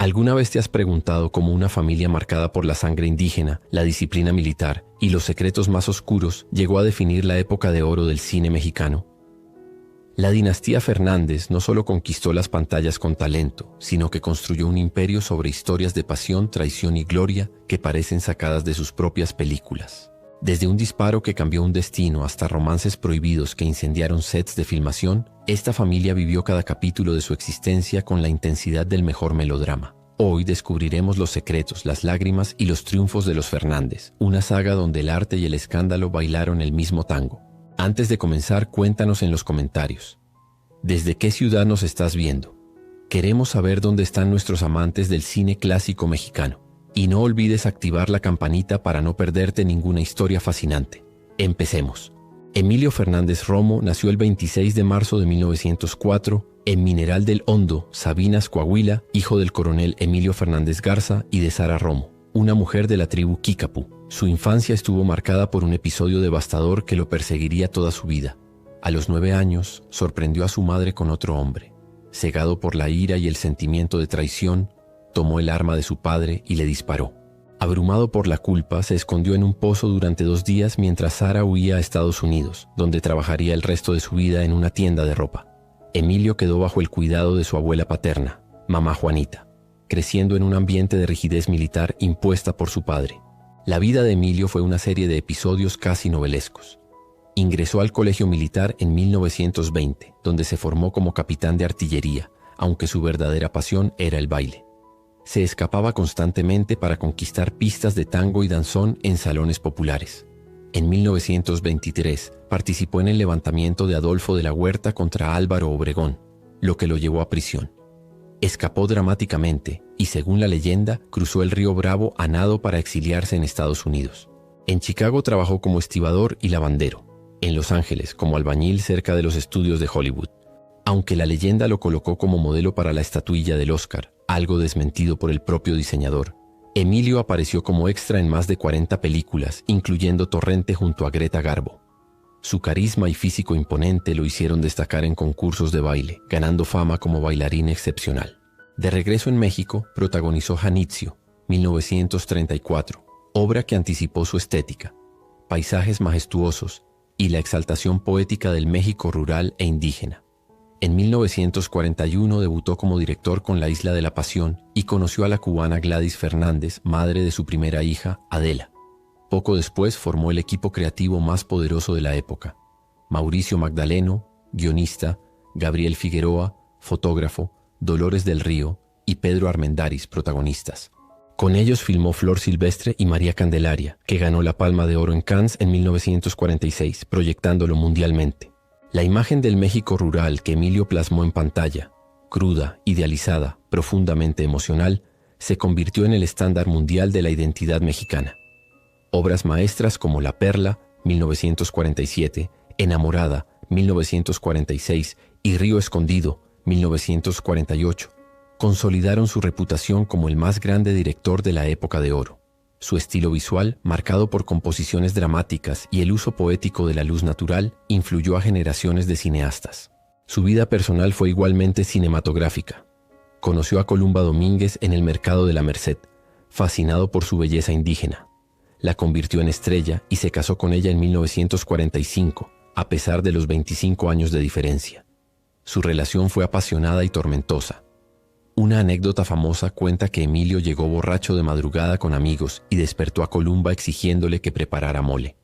¿Alguna vez te has preguntado cómo una familia marcada por la sangre indígena, la disciplina militar y los secretos más oscuros llegó a definir la época de oro del cine mexicano? La dinastía Fernández no solo conquistó las pantallas con talento, sino que construyó un imperio sobre historias de pasión, traición y gloria que parecen sacadas de sus propias películas. Desde un disparo que cambió un destino hasta romances prohibidos que incendiaron sets de filmación, esta familia vivió cada capítulo de su existencia con la intensidad del mejor melodrama. Hoy descubriremos los secretos, las lágrimas y los triunfos de los Fernández, una saga donde el arte y el escándalo bailaron el mismo tango. Antes de comenzar, cuéntanos en los comentarios. ¿Desde qué ciudad nos estás viendo? Queremos saber dónde están nuestros amantes del cine clásico mexicano. Y no olvides activar la campanita para no perderte ninguna historia fascinante. Empecemos. Emilio Fernández Romo nació el 26 de marzo de 1904 en Mineral del Hondo, Sabinas, Coahuila, hijo del coronel Emilio Fernández Garza y de Sara Romo, una mujer de la tribu Kickapoo. Su infancia estuvo marcada por un episodio devastador que lo perseguiría toda su vida. A los 9 años, sorprendió a su madre con otro hombre. Cegado por la ira y el sentimiento de traición, tomó el arma de su padre y le disparó. Abrumado por la culpa, se escondió en un pozo durante 2 días mientras Sara huía a Estados Unidos, donde trabajaría el resto de su vida en una tienda de ropa. Emilio quedó bajo el cuidado de su abuela paterna, mamá Juanita, creciendo en un ambiente de rigidez militar impuesta por su padre. La vida de Emilio fue una serie de episodios casi novelescos. Ingresó al colegio militar en 1920, donde se formó como capitán de artillería, aunque su verdadera pasión era el baile. Se escapaba constantemente para conquistar pistas de tango y danzón en salones populares. En 1923 participó en el levantamiento de Adolfo de la Huerta contra Álvaro Obregón, lo que lo llevó a prisión. Escapó dramáticamente y, según la leyenda, cruzó el río Bravo a nado para exiliarse en Estados Unidos. En Chicago trabajó como estibador y lavandero. En Los Ángeles como albañil cerca de los estudios de Hollywood. Aunque la leyenda lo colocó como modelo para la estatuilla del Oscar, algo desmentido por el propio diseñador, Emilio apareció como extra en más de 40 películas, incluyendo Torrente junto a Greta Garbo. Su carisma y físico imponente lo hicieron destacar en concursos de baile, ganando fama como bailarín excepcional. De regreso en México, protagonizó Janitzio, 1934, obra que anticipó su estética, paisajes majestuosos y la exaltación poética del México rural e indígena. En 1941 debutó como director con La Isla de la Pasión y conoció a la cubana Gladys Fernández, madre de su primera hija, Adela. Poco después formó el equipo creativo más poderoso de la época. Mauricio Magdaleno, guionista, Gabriel Figueroa, fotógrafo, Dolores del Río y Pedro Armendáriz, protagonistas. Con ellos filmó Flor Silvestre y María Candelaria, que ganó la Palma de Oro en Cannes en 1946, proyectándolo mundialmente. La imagen del México rural que Emilio plasmó en pantalla, cruda, idealizada, profundamente emocional, se convirtió en el estándar mundial de la identidad mexicana. Obras maestras como La Perla, 1947, Enamorada, 1946 y Río Escondido, 1948, consolidaron su reputación como el más grande director de la época de oro. Su estilo visual, marcado por composiciones dramáticas y el uso poético de la luz natural, influyó a generaciones de cineastas. Su vida personal fue igualmente cinematográfica. Conoció a Columba Domínguez en el mercado de la Merced, fascinado por su belleza indígena. La convirtió en estrella y se casó con ella en 1945, a pesar de los 25 años de diferencia. Su relación fue apasionada y tormentosa. Una anécdota famosa cuenta que Emilio llegó borracho de madrugada con amigos y despertó a Columba exigiéndole que preparara mole.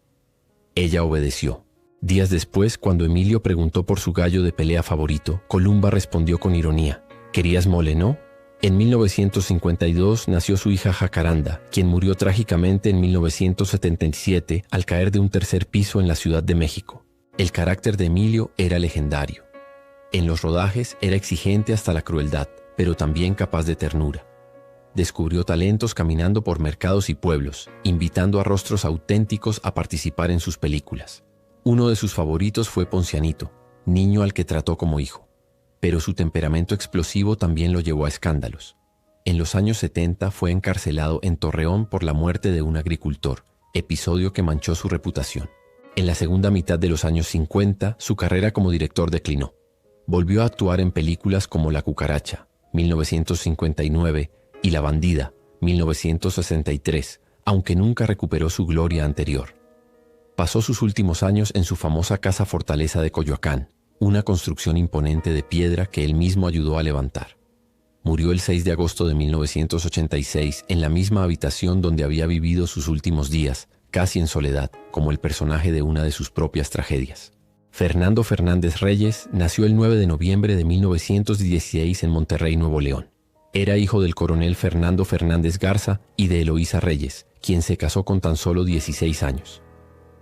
Ella obedeció. Días después, cuando Emilio preguntó por su gallo de pelea favorito, Columba respondió con ironía: «¿Querías mole, no?». En 1952 nació su hija Jacaranda, quien murió trágicamente en 1977 al caer de un 3er piso en la Ciudad de México. El carácter de Emilio era legendario. En los rodajes era exigente hasta la crueldad, pero también capaz de ternura. Descubrió talentos caminando por mercados y pueblos, invitando a rostros auténticos a participar en sus películas. Uno de sus favoritos fue Poncianito, niño al que trató como hijo. Pero su temperamento explosivo también lo llevó a escándalos. En los años 70 fue encarcelado en Torreón por la muerte de un agricultor, episodio que manchó su reputación. En la segunda mitad de los años 50, su carrera como director declinó. Volvió a actuar en películas como La Cucaracha, 1959, y La bandida, 1963, aunque nunca recuperó su gloria anterior. Pasó sus últimos años en su famosa casa fortaleza de Coyoacán, una construcción imponente de piedra que él mismo ayudó a levantar. Murió el 6 de agosto de 1986 en la misma habitación donde había vivido sus últimos días, casi en soledad, como el personaje de una de sus propias tragedias. Fernando Fernández Reyes nació el 9 de noviembre de 1916 en Monterrey, Nuevo León. Era hijo del coronel Fernando Fernández Garza y de Eloísa Reyes, quien se casó con tan solo 16 años.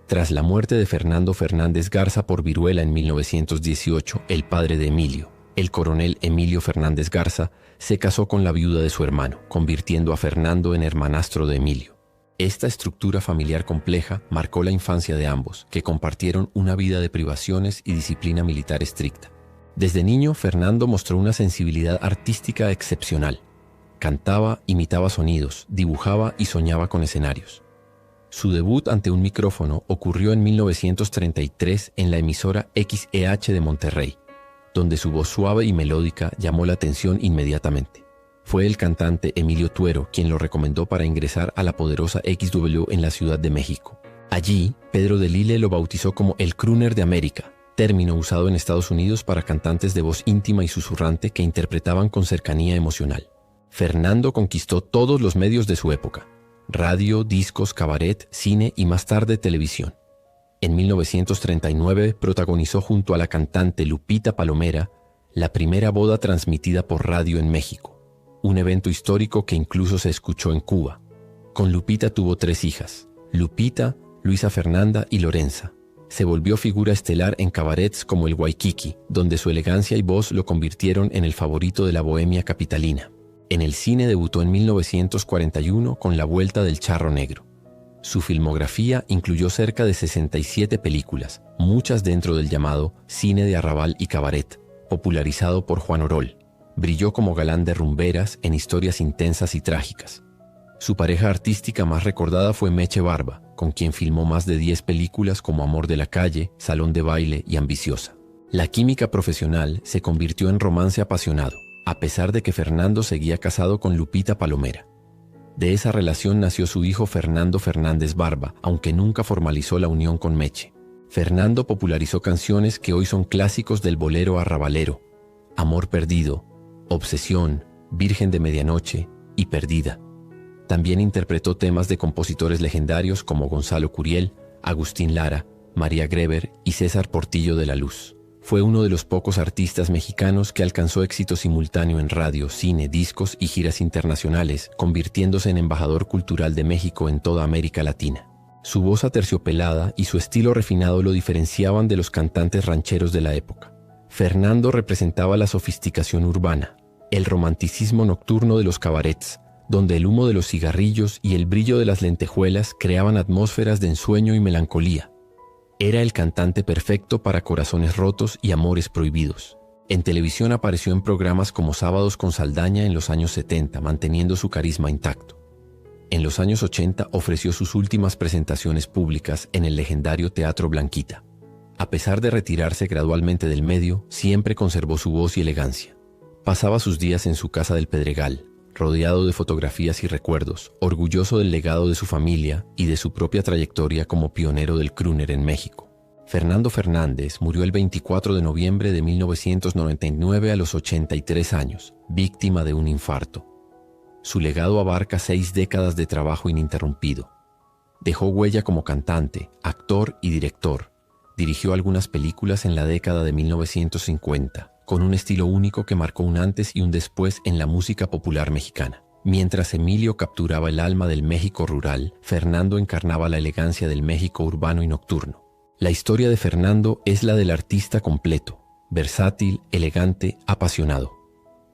Tras la muerte de Fernando Fernández Garza por viruela en 1918, el padre de Emilio, el coronel Emilio Fernández Garza, se casó con la viuda de su hermano, convirtiendo a Fernando en hermanastro de Emilio. Esta estructura familiar compleja marcó la infancia de ambos, que compartieron una vida de privaciones y disciplina militar estricta. Desde niño, Fernando mostró una sensibilidad artística excepcional. Cantaba, imitaba sonidos, dibujaba y soñaba con escenarios. Su debut ante un micrófono ocurrió en 1933 en la emisora XEH de Monterrey, donde su voz suave y melódica llamó la atención inmediatamente. Fue el cantante Emilio Tuero quien lo recomendó para ingresar a la poderosa XW en la Ciudad de México. Allí, Pedro de Lille lo bautizó como el crooner de América, término usado en Estados Unidos para cantantes de voz íntima y susurrante que interpretaban con cercanía emocional. Fernando conquistó todos los medios de su época: radio, discos, cabaret, cine y más tarde televisión. En 1939 protagonizó junto a la cantante Lupita Palomera la primera boda transmitida por radio en México, un evento histórico que incluso se escuchó en Cuba. Con Lupita tuvo 3 hijas: Lupita, Luisa Fernanda y Lorenza. Se volvió figura estelar en cabarets como el Waikiki, donde su elegancia y voz lo convirtieron en el favorito de la bohemia capitalina. En el cine debutó en 1941 con La Vuelta del Charro Negro. Su filmografía incluyó cerca de 67 películas, muchas dentro del llamado cine de arrabal y cabaret, popularizado por Juan Orol. Brilló como galán de rumberas en historias intensas y trágicas. Su pareja artística más recordada fue Meche Barba, con quien filmó más de 10 películas como Amor de la Calle, Salón de Baile y Ambiciosa. La química profesional se convirtió en romance apasionado, a pesar de que Fernando seguía casado con Lupita Palomera. De esa relación nació su hijo Fernando Fernández Barba, aunque nunca formalizó la unión con Meche. Fernando popularizó canciones que hoy son clásicos del bolero arrabalero: Amor Perdido, Obsesión, Virgen de Medianoche y Perdida. También interpretó temas de compositores legendarios como Gonzalo Curiel, Agustín Lara, María Greber y César Portillo de la Luz. Fue uno de los pocos artistas mexicanos que alcanzó éxito simultáneo en radio, cine, discos y giras internacionales, convirtiéndose en embajador cultural de México en toda América Latina. Su voz aterciopelada y su estilo refinado lo diferenciaban de los cantantes rancheros de la época. Fernando representaba la sofisticación urbana, el romanticismo nocturno de los cabarets, donde el humo de los cigarrillos y el brillo de las lentejuelas creaban atmósferas de ensueño y melancolía. Era el cantante perfecto para corazones rotos y amores prohibidos. En televisión apareció en programas como Sábados con Saldaña en los años 70, manteniendo su carisma intacto. En los años 80 ofreció sus últimas presentaciones públicas en el legendario Teatro Blanquita. A pesar de retirarse gradualmente del medio, siempre conservó su voz y elegancia. Pasaba sus días en su casa del Pedregal, rodeado de fotografías y recuerdos, orgulloso del legado de su familia y de su propia trayectoria como pionero del crooner en México. Fernando Fernández murió el 24 de noviembre de 1999 a los 83 años, víctima de un infarto. Su legado abarca 6 décadas de trabajo ininterrumpido. Dejó huella como cantante, actor y director. Dirigió algunas películas en la década de 1950, con un estilo único que marcó un antes y un después en la música popular mexicana. Mientras Emilio capturaba el alma del México rural, Fernando encarnaba la elegancia del México urbano y nocturno. La historia de Fernando es la del artista completo, versátil, elegante, apasionado.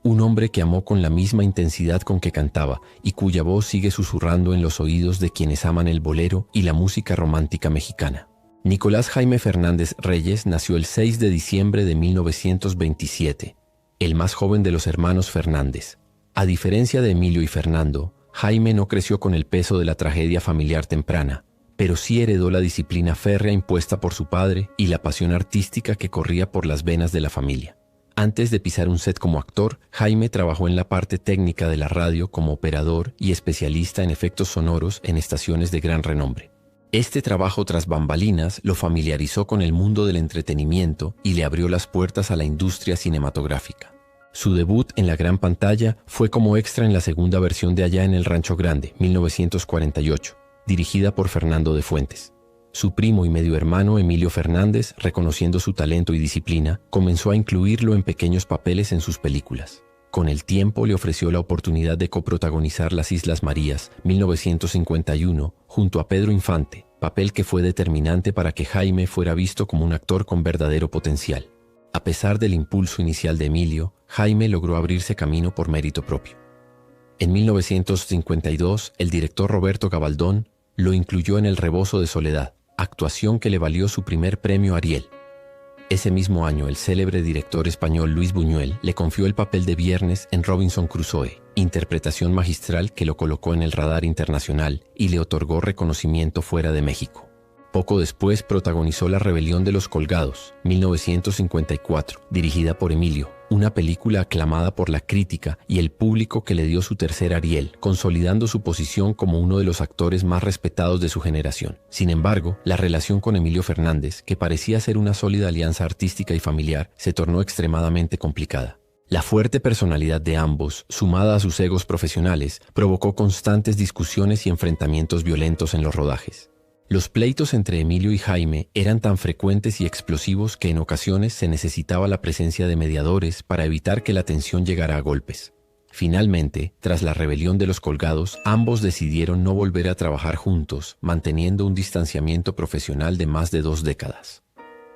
Un hombre que amó con la misma intensidad con que cantaba y cuya voz sigue susurrando en los oídos de quienes aman el bolero y la música romántica mexicana. Nicolás Jaime Fernández Reyes nació el 6 de diciembre de 1927, el más joven de los hermanos Fernández. A diferencia de Emilio y Fernando, Jaime no creció con el peso de la tragedia familiar temprana, pero sí heredó la disciplina férrea impuesta por su padre y la pasión artística que corría por las venas de la familia. Antes de pisar un set como actor, Jaime trabajó en la parte técnica de la radio como operador y especialista en efectos sonoros en estaciones de gran renombre. Este trabajo tras bambalinas lo familiarizó con el mundo del entretenimiento y le abrió las puertas a la industria cinematográfica. Su debut en la gran pantalla fue como extra en la segunda versión de Allá en el Rancho Grande, 1948, dirigida por Fernando de Fuentes. Su primo y medio hermano Emilio Fernández, reconociendo su talento y disciplina, comenzó a incluirlo en pequeños papeles en sus películas. Con el tiempo le ofreció la oportunidad de coprotagonizar Las Islas Marías, 1951, junto a Pedro Infante, papel que fue determinante para que Jaime fuera visto como un actor con verdadero potencial. A pesar del impulso inicial de Emilio, Jaime logró abrirse camino por mérito propio. En 1952, el director Roberto Gabaldón lo incluyó en El Rebozo de Soledad, actuación que le valió su primer premio Ariel. Ese mismo año, el célebre director español Luis Buñuel le confió el papel de Viernes en Robinson Crusoe, interpretación magistral que lo colocó en el radar internacional y le otorgó reconocimiento fuera de México. Poco después protagonizó La Rebelión de los Colgados, 1954, dirigida por Emilio, una película aclamada por la crítica y el público que le dio su tercer Ariel, consolidando su posición como uno de los actores más respetados de su generación. Sin embargo, la relación con Emilio Fernández, que parecía ser una sólida alianza artística y familiar, se tornó extremadamente complicada. La fuerte personalidad de ambos, sumada a sus egos profesionales, provocó constantes discusiones y enfrentamientos violentos en los rodajes. Los pleitos entre Emilio y Jaime eran tan frecuentes y explosivos que en ocasiones se necesitaba la presencia de mediadores para evitar que la tensión llegara a golpes. Finalmente, tras la rebelión de los Colgados, ambos decidieron no volver a trabajar juntos, manteniendo un distanciamiento profesional de más de 2 décadas.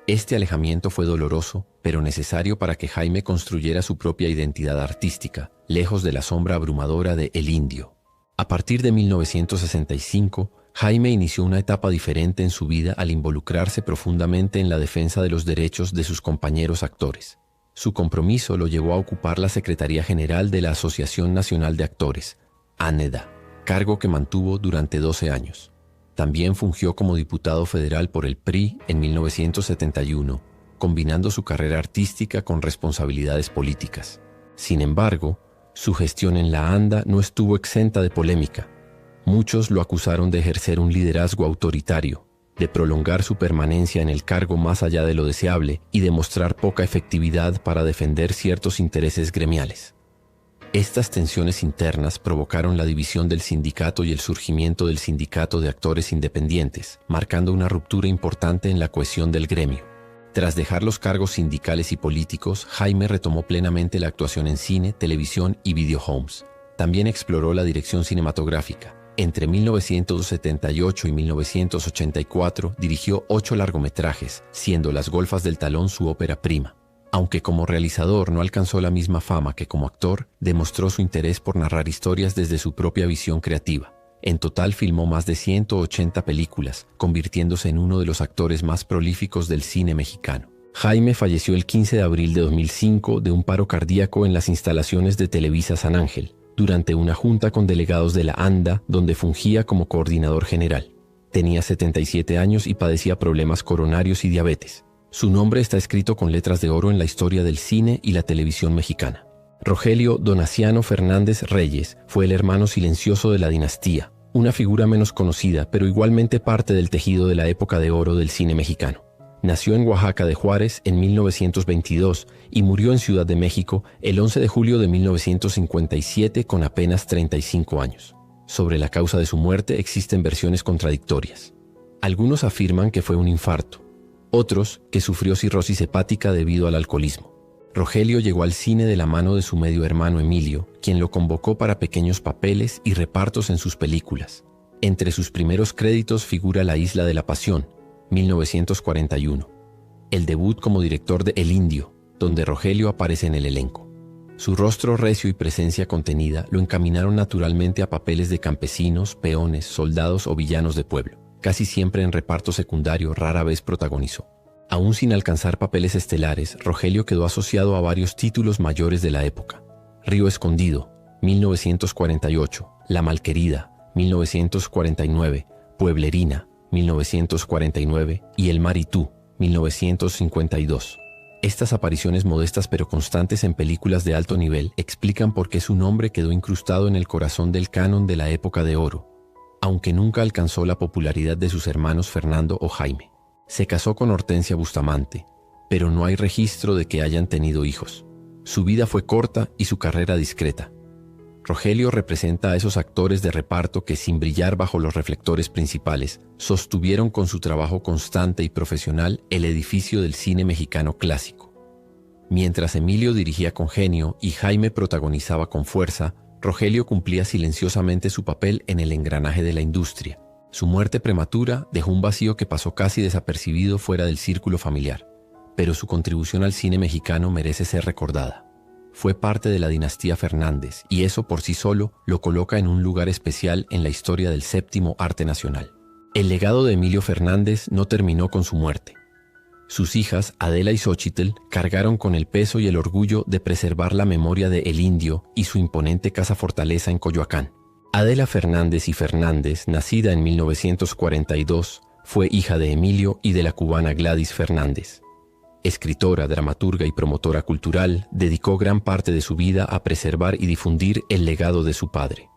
Este alejamiento fue doloroso, pero necesario para que Jaime construyera su propia identidad artística, lejos de la sombra abrumadora de El Indio. A partir de 1965, Jaime inició una etapa diferente en su vida al involucrarse profundamente en la defensa de los derechos de sus compañeros actores. Su compromiso lo llevó a ocupar la Secretaría General de la Asociación Nacional de Actores, ANEDA, cargo que mantuvo durante 12 años. También fungió como diputado federal por el PRI en 1971, combinando su carrera artística con responsabilidades políticas. Sin embargo, su gestión en la ANDA no estuvo exenta de polémica. Muchos lo acusaron de ejercer un liderazgo autoritario, de prolongar su permanencia en el cargo más allá de lo deseable y de mostrar poca efectividad para defender ciertos intereses gremiales. Estas tensiones internas provocaron la división del sindicato y el surgimiento del Sindicato de Actores Independientes, marcando una ruptura importante en la cohesión del gremio. Tras dejar los cargos sindicales y políticos, Jaime retomó plenamente la actuación en cine, televisión y videohomes. También exploró la dirección cinematográfica. Entre 1978 y 1984 dirigió 8 largometrajes, siendo Las Golfas del Talón su ópera prima. Aunque como realizador no alcanzó la misma fama que como actor, demostró su interés por narrar historias desde su propia visión creativa. En total filmó más de 180 películas, convirtiéndose en uno de los actores más prolíficos del cine mexicano. Jaime falleció el 15 de abril de 2005 de un paro cardíaco en las instalaciones de Televisa San Ángel, durante una junta con delegados de la ANDA, donde fungía como coordinador general. Tenía 77 años y padecía problemas coronarios y diabetes. Su nombre está escrito con letras de oro en la historia del cine y la televisión mexicana. Rogelio Donaciano Fernández Reyes fue el hermano silencioso de la dinastía, una figura menos conocida, pero igualmente parte del tejido de la época de oro del cine mexicano. Nació en Oaxaca de Juárez en 1922 y murió en Ciudad de México el 11 de julio de 1957 con apenas 35 años. Sobre la causa de su muerte existen versiones contradictorias. Algunos afirman que fue un infarto, otros que sufrió cirrosis hepática debido al alcoholismo. Rogelio llegó al cine de la mano de su medio hermano Emilio, quien lo convocó para pequeños papeles y repartos en sus películas. Entre sus primeros créditos figura La Isla de la Pasión, 1941, el debut como director de El Indio, donde Rogelio aparece en el elenco. Su rostro recio y presencia contenida lo encaminaron naturalmente a papeles de campesinos, peones, soldados o villanos de pueblo. Casi siempre en reparto secundario, rara vez protagonizó. Aún sin alcanzar papeles estelares, Rogelio quedó asociado a varios títulos mayores de la época. Río Escondido, 1948, La Malquerida, 1949, Pueblerina, 1949 y El Mar y tú, 1952. Estas apariciones modestas pero constantes en películas de alto nivel explican por qué su nombre quedó incrustado en el corazón del canon de la época de oro, aunque nunca alcanzó la popularidad de sus hermanos Fernando o Jaime. Se casó con Hortensia Bustamante, pero no hay registro de que hayan tenido hijos. Su vida fue corta y su carrera discreta. Rogelio representa a esos actores de reparto que, sin brillar bajo los reflectores principales, sostuvieron con su trabajo constante y profesional el edificio del cine mexicano clásico. Mientras Emilio dirigía con genio y Jaime protagonizaba con fuerza, Rogelio cumplía silenciosamente su papel en el engranaje de la industria. Su muerte prematura dejó un vacío que pasó casi desapercibido fuera del círculo familiar, pero su contribución al cine mexicano merece ser recordada. Fue parte de la dinastía Fernández y eso por sí solo lo coloca en un lugar especial en la historia del séptimo arte nacional. El legado de Emilio Fernández no terminó con su muerte. Sus hijas, Adela y Xóchitl, cargaron con el peso y el orgullo de preservar la memoria de El Indio y su imponente casa fortaleza en Coyoacán. Adela Fernández y Fernández, nacida en 1942, fue hija de Emilio y de la cubana Gladys Fernández. Escritora, dramaturga y promotora cultural, dedicó gran parte de su vida a preservar y difundir el legado de su padre.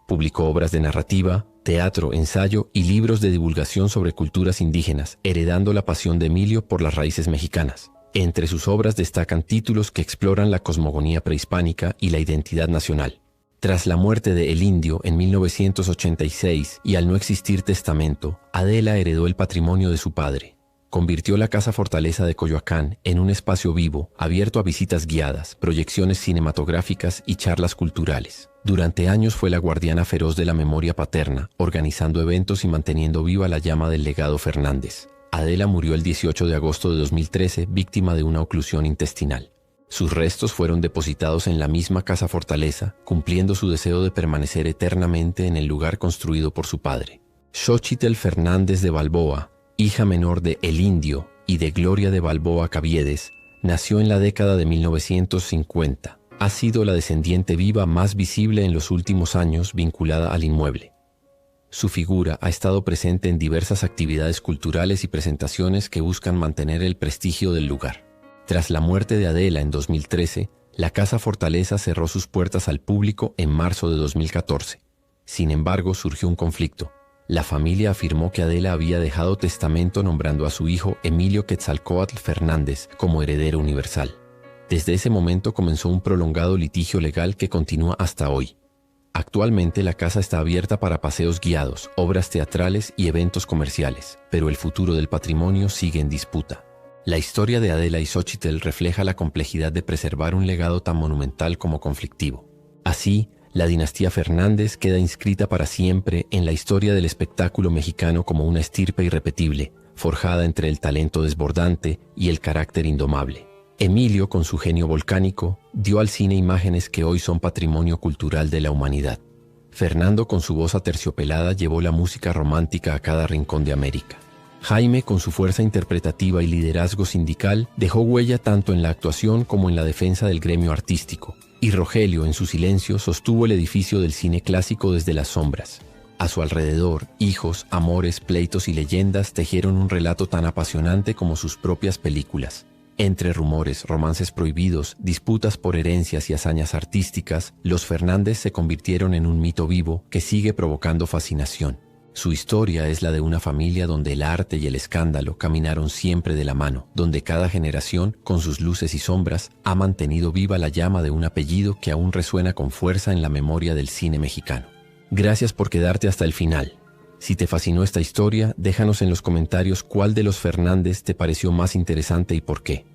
Publicó obras de narrativa, teatro, ensayo y libros de divulgación sobre culturas indígenas, heredando la pasión de Emilio por las raíces mexicanas. Entre sus obras destacan títulos que exploran la cosmogonía prehispánica y la identidad nacional. Tras la muerte de El Indio en 1986 y al no existir testamento, Adela heredó el patrimonio de su padre. Convirtió la Casa Fortaleza de Coyoacán en un espacio vivo, abierto a visitas guiadas, proyecciones cinematográficas y charlas culturales. Durante años fue la guardiana feroz de la memoria paterna, organizando eventos y manteniendo viva la llama del legado Fernández. Adela murió el 18 de agosto de 2013, víctima de una oclusión intestinal. Sus restos fueron depositados en la misma Casa Fortaleza, cumpliendo su deseo de permanecer eternamente en el lugar construido por su padre. Xóchitl Fernández de Balboa, hija menor de El Indio y de Gloria de Balboa Caviedes, nació en la década de 1950. Ha sido la descendiente viva más visible en los últimos años vinculada al inmueble. Su figura ha estado presente en diversas actividades culturales y presentaciones que buscan mantener el prestigio del lugar. Tras la muerte de Adela en 2013, la Casa Fortaleza cerró sus puertas al público en marzo de 2014. Sin embargo, surgió un conflicto. La familia afirmó que Adela había dejado testamento nombrando a su hijo Emilio Quetzalcóatl Fernández como heredero universal. Desde ese momento comenzó un prolongado litigio legal que continúa hasta hoy. Actualmente la casa está abierta para paseos guiados, obras teatrales y eventos comerciales, pero el futuro del patrimonio sigue en disputa. La historia de Adela y Xóchitl refleja la complejidad de preservar un legado tan monumental como conflictivo. Así, la dinastía Fernández queda inscrita para siempre en la historia del espectáculo mexicano como una estirpe irrepetible, forjada entre el talento desbordante y el carácter indomable. Emilio, con su genio volcánico, dio al cine imágenes que hoy son patrimonio cultural de la humanidad. Fernando, con su voz aterciopelada, llevó la música romántica a cada rincón de América. Jaime, con su fuerza interpretativa y liderazgo sindical, dejó huella tanto en la actuación como en la defensa del gremio artístico. Y Rogelio, en su silencio, sostuvo el edificio del cine clásico desde las sombras. A su alrededor, hijos, amores, pleitos y leyendas tejieron un relato tan apasionante como sus propias películas. Entre rumores, romances prohibidos, disputas por herencias y hazañas artísticas, los Fernández se convirtieron en un mito vivo que sigue provocando fascinación. Su historia es la de una familia donde el arte y el escándalo caminaron siempre de la mano, donde cada generación, con sus luces y sombras, ha mantenido viva la llama de un apellido que aún resuena con fuerza en la memoria del cine mexicano. Gracias por quedarte hasta el final. Si te fascinó esta historia, déjanos en los comentarios cuál de los Fernández te pareció más interesante y por qué.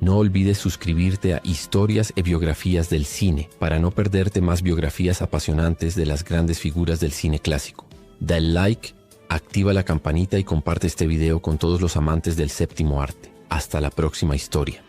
No olvides suscribirte a Historias y Biografías del Cine para no perderte más biografías apasionantes de las grandes figuras del cine clásico. Dale like, activa la campanita y comparte este video con todos los amantes del séptimo arte. Hasta la próxima historia.